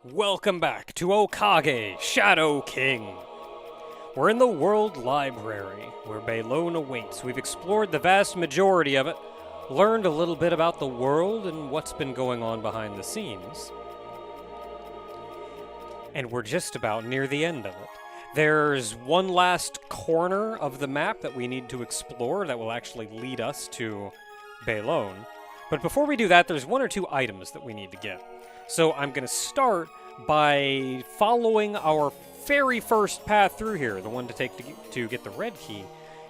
Welcome back to Okage, Shadow King. We're in the World Library, where Beiloune awaits. We've explored the vast majority of it, learned a little bit about the world and what's been going on behind the scenes. And we're just about near the end of it. There's one last corner of the map that we need to explore that will actually lead us to Beiloune. But before we do that, there's one or two items that we need to get. So I'm going to start by following our very first path through here, the one to take to get the red key.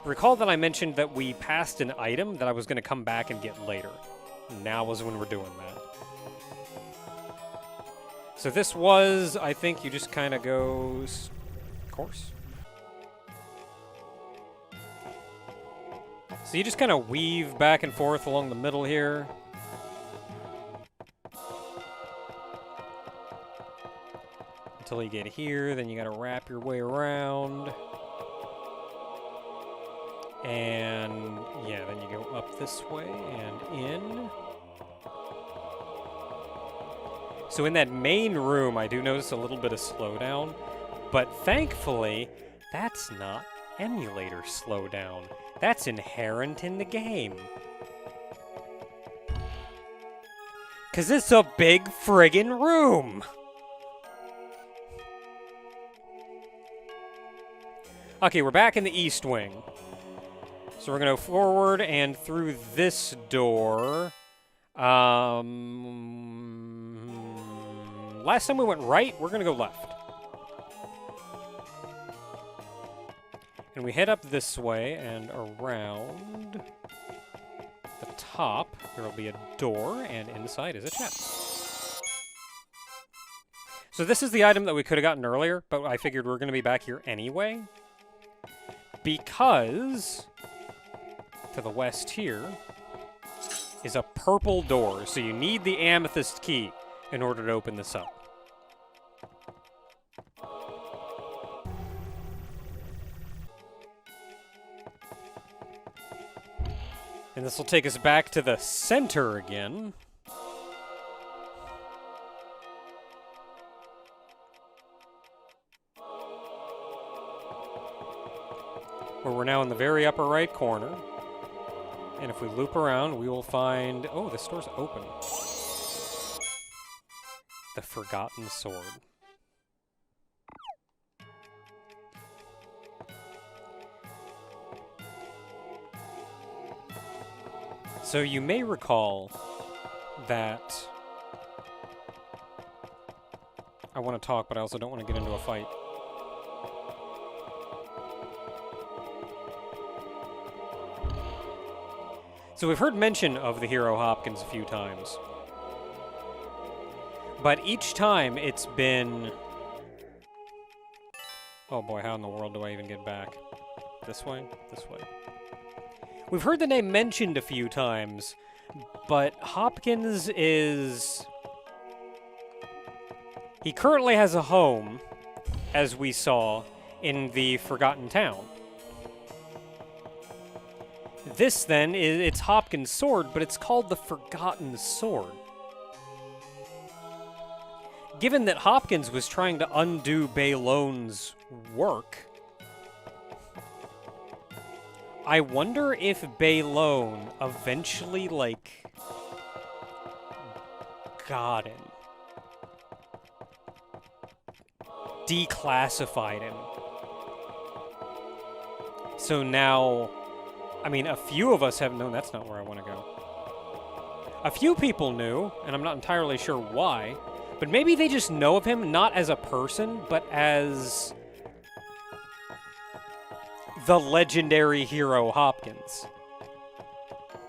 Recall that I mentioned that we passed an item that I was going to come back and get later. Now is when we're doing that. So this was, I think you just kind of go course. So you just kind of weave back and forth along the middle here. Until you get here, then you gotta wrap your way around. And yeah, then you go up this way and in. So in that main room, I do notice a little bit of slowdown, but thankfully, that's not emulator slowdown. That's inherent in the game. 'Cause it's a big friggin' room! Okay, we're back in the East Wing. So we're going to go forward and through this door. Last time we went right, we're going to go left. And we head up this way and around the top. There will be a door, and inside is a chest. So this is the item that we could have gotten earlier, but I figured we're going to be back here anyway. Because to the west here is a purple door, so you need the amethyst key in order to open this up. And this will take us back to the center again. Where we're now in the very upper right corner. And if we loop around, we will find... Oh, this door's open. The Forgotten Sword. So you may recall that... I want to talk, but I also don't want to get into a fight. So we've heard mention of the hero Hopkins a few times. But each time it's been... Oh boy, how in the world do I even get back? This way? This way. We've heard the name mentioned a few times, but Hopkins is... He currently has a home, as we saw, in the Forgotten Town. This, then, it's Hopkins' sword, but it's called the Forgotten Sword. Given that Hopkins was trying to undo Beiloune's work, I wonder if Beiloune eventually, got him. Declassified him. So now... I mean, a few of us have known that's not where I want to go. A few people knew, and I'm not entirely sure why, but maybe they just know of him not as a person, but as the legendary hero Hopkins.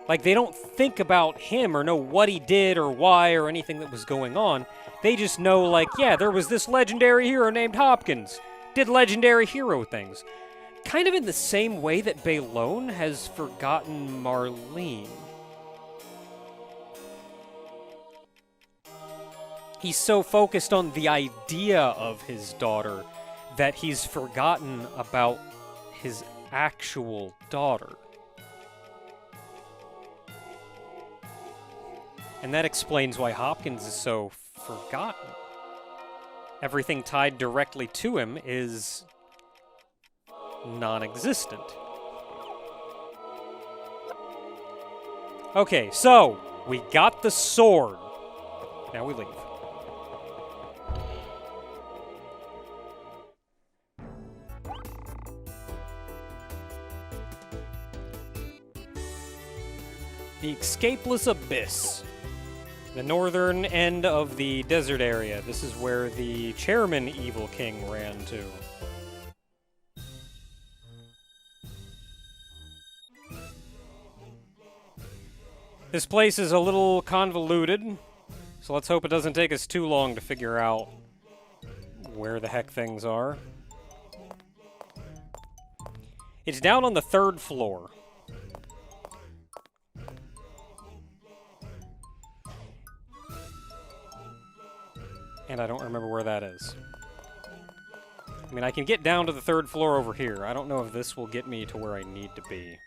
Like, they don't think about him or know what he did or why or anything that was going on. They just know, like, yeah, there was this legendary hero named Hopkins. Did legendary hero things. Kind of in the same way that Beiloune has forgotten Marlene. He's so focused on the idea of his daughter that he's forgotten about his actual daughter. And that explains why Hopkins is so forgotten. everything tied directly to him is non-existent. Okay, so we got the sword. Now we leave. The Escapeless Abyss. The northern end of the desert area. This is where the chairman Evil King ran to. This place is a little convoluted, so let's hope it doesn't take us too long to figure out where the heck things are. It's down on the 3rd floor. And I don't remember where that is. I mean, I can get down to the 3rd floor over here. I don't know if this will get me to where I need to be.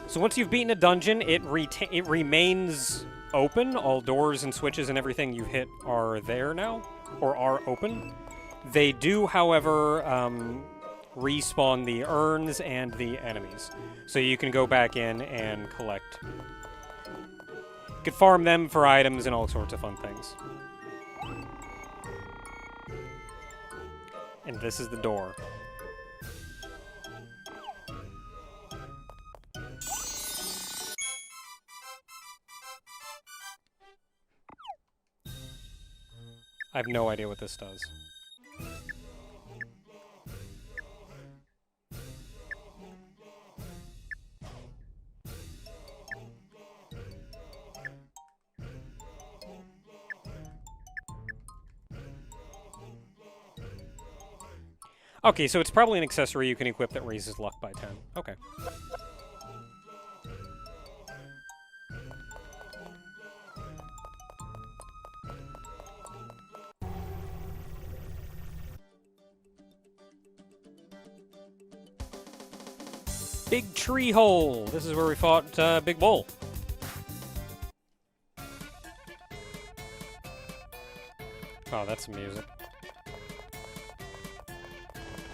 So once you've beaten a dungeon, it remains open. All doors and switches and everything you hit are there now, or are open. They do, however, respawn the urns and the enemies. So you can go back in and collect. You could farm them for items and all sorts of fun things. And this is the door. I have no idea what this does. Okay, so it's probably an accessory you can equip that raises luck by 10. Okay. Big Tree Hole. This is where we fought Big Bull. Oh, that's some music.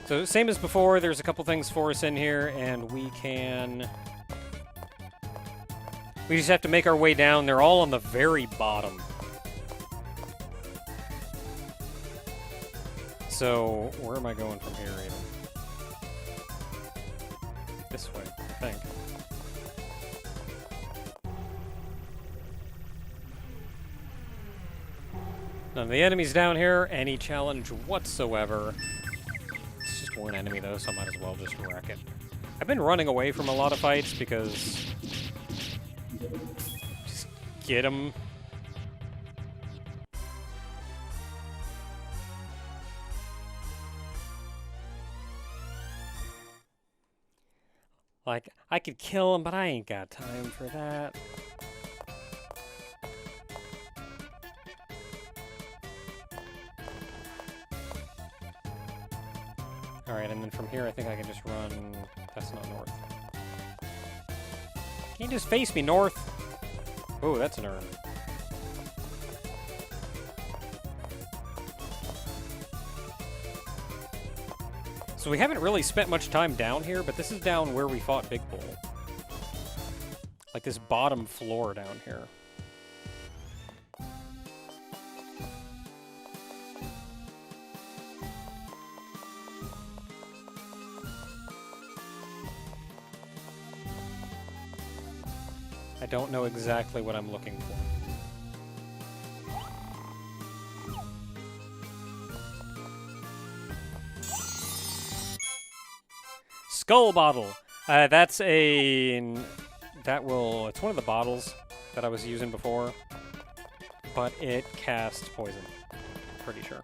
So, same as before, there's a couple things for us in here, and we can... We just have to make our way down. They're all on the very bottom. So, where am I going from here, even? This way, I think. None of the enemies down here, any challenge whatsoever. It's just one enemy though, so I might as well just wreck it. I've been running away from a lot of fights because... Just get them. Like, I could kill him, but I ain't got time for that. Alright, and then from here I think I can just run... That's not north. Can you just face me north? Oh, that's an urn. So we haven't really spent much time down here, but this is down where we fought Big Bull. Like this bottom floor down here. I don't know exactly what I'm looking for. Skull Bottle. That's a... It's one of the bottles that I was using before, but it casts poison. Pretty sure.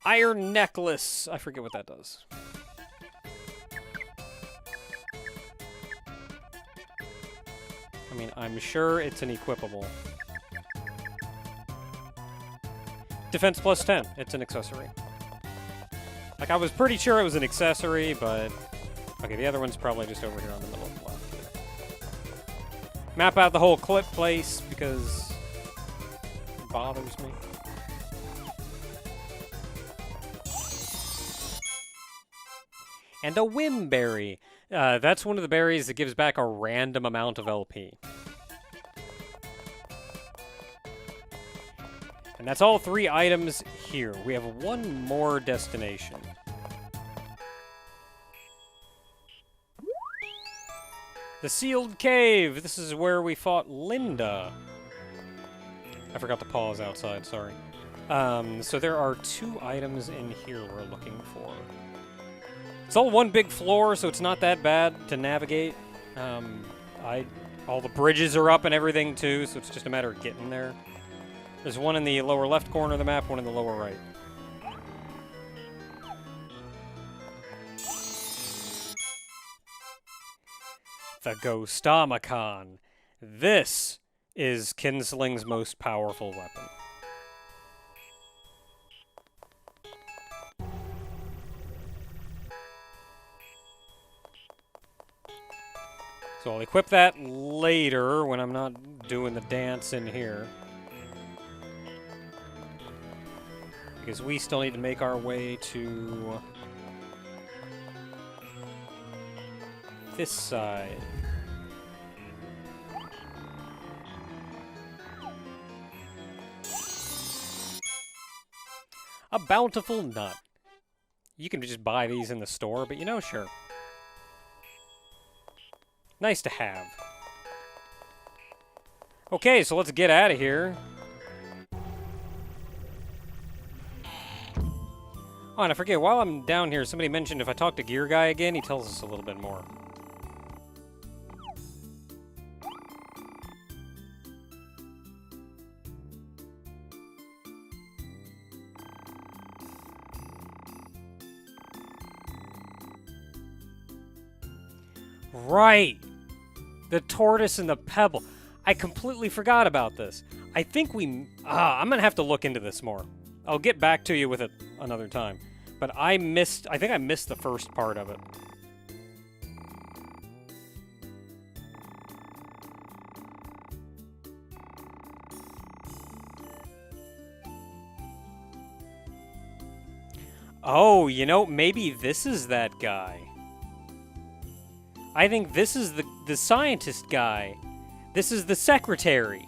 Iron Necklace. I forget what that does. I mean, I'm sure it's an equipable. Defense plus 10. It's an accessory. Like, I was pretty sure it was an accessory, but... Okay, the other one's probably just over here on the middle of the left. Map out the whole clip place, because... it bothers me. And a Wimberry. That's one of the berries that gives back a random amount of LP. And that's all 3 items here. We have one more destination. The Sealed Cave. This is where we fought Linda. I forgot to pause outside, sorry. So there are 2 items in here we're looking for. It's all one big floor, so it's not that bad to navigate. All the bridges are up and everything, too, so it's just a matter of getting there. There's one in the lower left corner of the map, one in the lower right. The Ghostomicon. This is Kinsling's most powerful weapon. So I'll equip that later when I'm not doing the dance in here. Because we still need to make our way to this side. A bountiful nut. You can just buy these in the store, but you know, sure. Nice to have. Okay, so let's get out of here. Oh, and I forget, while I'm down here, somebody mentioned if I talk to Gear Guy again, he tells us a little bit more. Right! The tortoise and the pebble. I completely forgot about this. I think I'm gonna have to look into this more. I'll get back to you with it another time. But I think I missed the first part of it. Oh, you know, maybe this is that guy. I think this is the scientist guy. This is the secretary.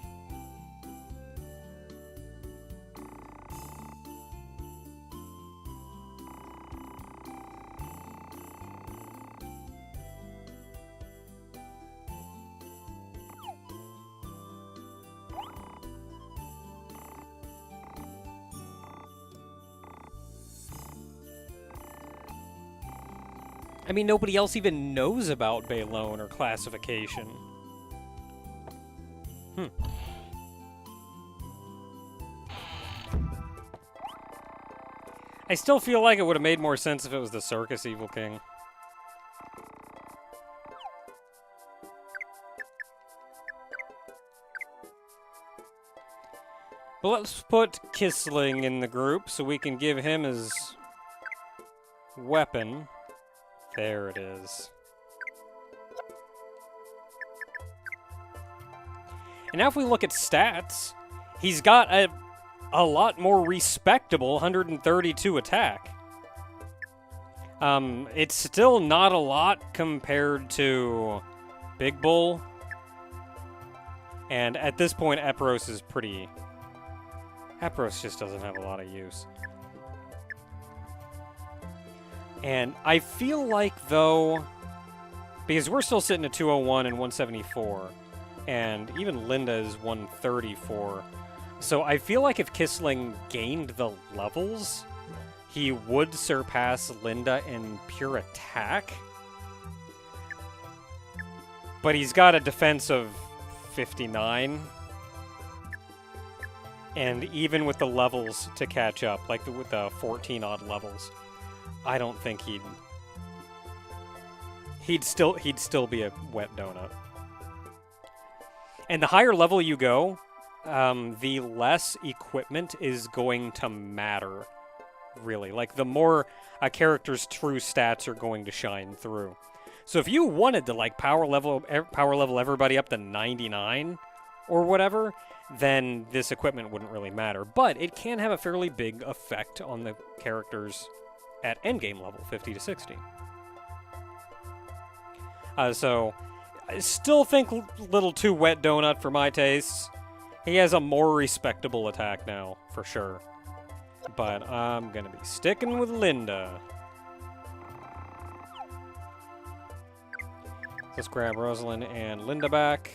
I mean, nobody else even knows about Beiloune or classification. I still feel like it would have made more sense if it was the Circus Evil King. But let's put Kisling in the group so we can give him his weapon. There it is. And now if we look at stats, he's got a lot more respectable 132 attack. It's still not a lot compared to Big Bull. And at this point, Epros is pretty... Epros just doesn't have a lot of use. And I feel like, though, because we're still sitting at 201 and 174, and even Linda is 134, so I feel like if Kisling gained the levels, he would surpass Linda in pure attack. But he's got a defense of 59. And even with the levels to catch up, like with the 14-odd levels, I don't think he'd still be a wet donut. And the higher level you go, the less equipment is going to matter really. Like, the more a character's true stats are going to shine through. So if you wanted to, like, power level everybody up to 99 or whatever, then this equipment wouldn't really matter. But it can have a fairly big effect on the characters at endgame level, 50 to 60. So, I still think a little too wet donut for my tastes. He has a more respectable attack now, for sure. But I'm gonna be sticking with Linda. Let's grab Rosalind and Linda back.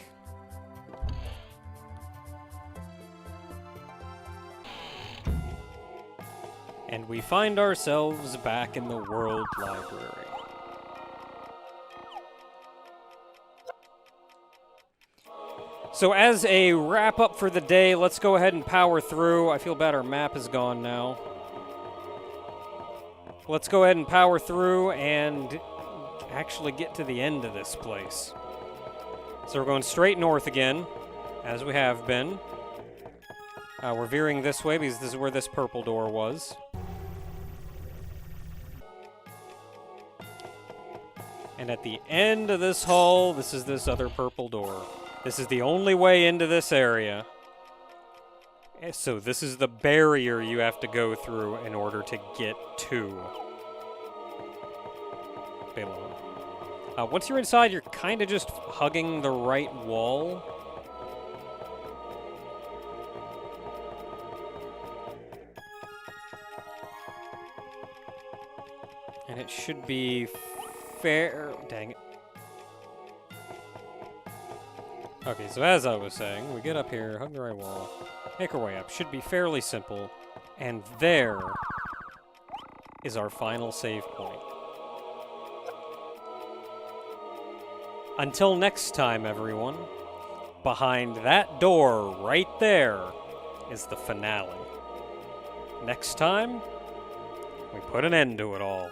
And we find ourselves back in the World Library. So as a wrap-up for the day, let's go ahead and power through. I feel bad our map is gone now. Let's go ahead and power through and actually get to the end of this place. So we're going straight north again, as we have been. We're veering this way because this is where this purple door was. And at the end of this hall, this is this other purple door. This is the only way into this area. So this is the barrier you have to go through in order to get to Beiloune. Once you're inside, you're kind of just hugging the right wall. And it should be fair. Dang it. Okay, so as I was saying, we get up here, hug the right wall, make our way up. Should be fairly simple. And there is our final save point. Until next time, everyone, behind that door right there is the finale. Next time, we put an end to it all.